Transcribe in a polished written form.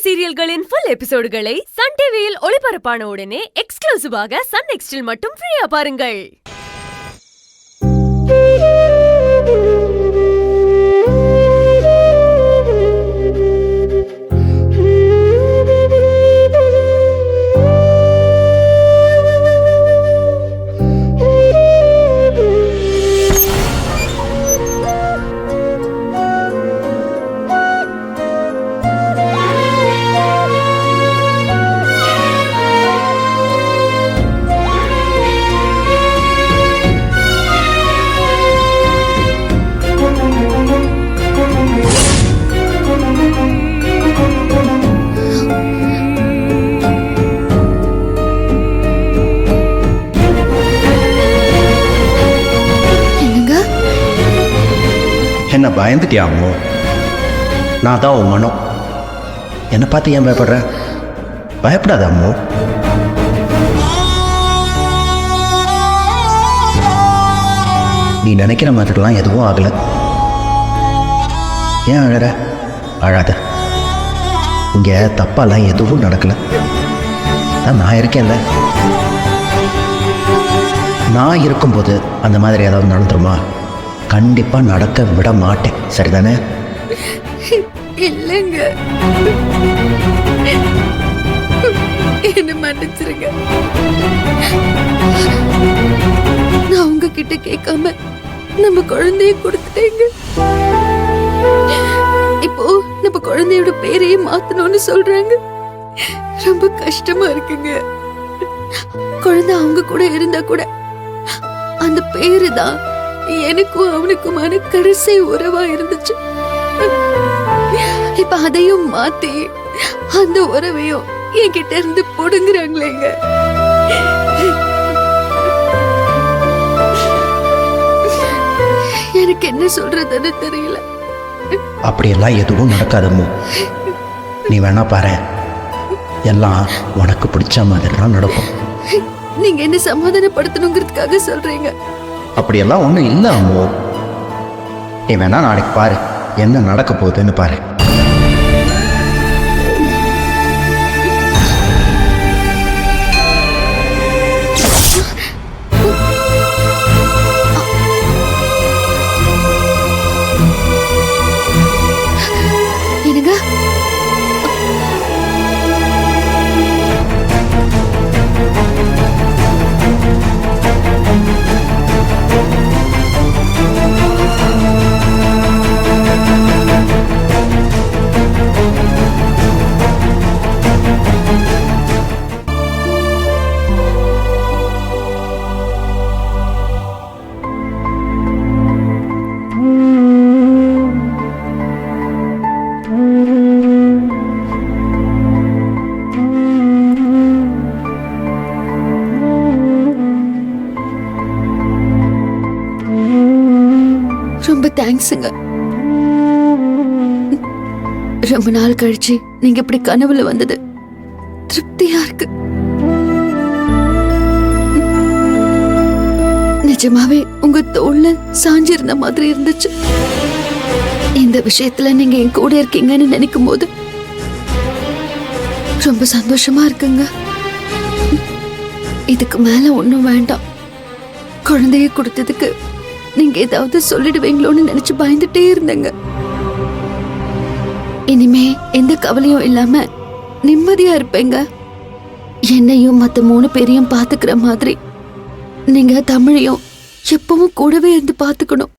சீரியல்களின் full எபிசோடுகளை Sun டிவியில் ஒளிபரப்பான உடனே எக்ஸ்க்ளூசிவாக சன் நெக்ஸ்டில் மட்டும் ஃப்ரீயா பாருங்கள். என்ன பயந்துட்டியாமோ? நான் தான் உன் மனம். என்னை பார்த்து ஏன் பயப்படுற? பயப்படாத அம்மோ. நீ நினைக்கிற மாதிரிலாம் எதுவும் ஆகலை. ஏன் அழற? அழாத. இங்கே தப்பாலாம் எதுவும் நடக்கலை. நான் இருக்கேன்ல. நான் இருக்கும்போது அந்த மாதிரி ஏதாவது நடந்துருமா? கண்டிப்பா நடக்க விட மாட்டேன். சரிதானே? இல்லைங்க, என்ன மன்னிச்சிருங்க. நான் உங்ககிட்ட கேட்காம நம்ம குழந்தைய கொடுத்துட்டேங்க. இப்போ நம்ம குழந்தையோட பேரையே மாத்தணும்னு சொல்றாங்க. ரொம்ப கஷ்டமா இருக்குங்க. குழந்தை அவங்க கூட இருந்தா கூட அந்த பேரு தான் எனக்கும் அவனுக்குமான கடைசி உறவா இருந்துச்சு. இப்ப அதையும் மாத்தி அந்த உறவையும் என்கிட்ட இருந்து புடுங்குறாங்களேங்க. எனக்கு என்ன சொல்றதுன்னு தெரியல. அப்படியெல்லாம் எதுவும் நடக்காதம்மோ. நீ வேணா பாரு, எல்லாம் உனக்கு பிடிச்ச மாதிரி தான் நடக்கும். நீங்க என்ன சமாதானப்படுத்தணுங்கிறதுக்காக சொல்றீங்க? அப்படியெல்லாம் ஒன்றும் இல்லை அம்மோ. நீ வேணா நாளைக்கு பாரு, என்ன நடக்க போகுதுன்னு பாரு. ரொம்ப தேங்க்ஸுங்க. ரொம்ப நாள் கழிச்சு நீங்க இப்படி கனவுல வந்தது திருப்தியா இருக்கு. நிஜமாவே உங்க தோல்ல சாஞ்சிருந்த மாதிரி இருந்துச்சு. இந்த விஷயத்துல நீங்க என் கூட இருக்கீங்கன்னு நினைக்கும் போது ரொம்ப சந்தோஷமா இருக்குங்க. இதுக்கு மேல ஒண்ணும் வேண்டாம். குழந்தைய கொடுத்ததுக்கு நீங்க ஏதாவது சொல்லிடுவீங்களோன்னு நினைச்சு பயந்துட்டே இருந்தேங்க. இனிமே எந்த கவலையும் இல்லாம நிம்மதியா இருப்பேங்க. என்னையும் மத்த 3 பேரையும் பாத்துக்கிற மாதிரி நீங்க தமிழையும் எப்பவும் கூடவே இருந்து பாத்துக்கணும்.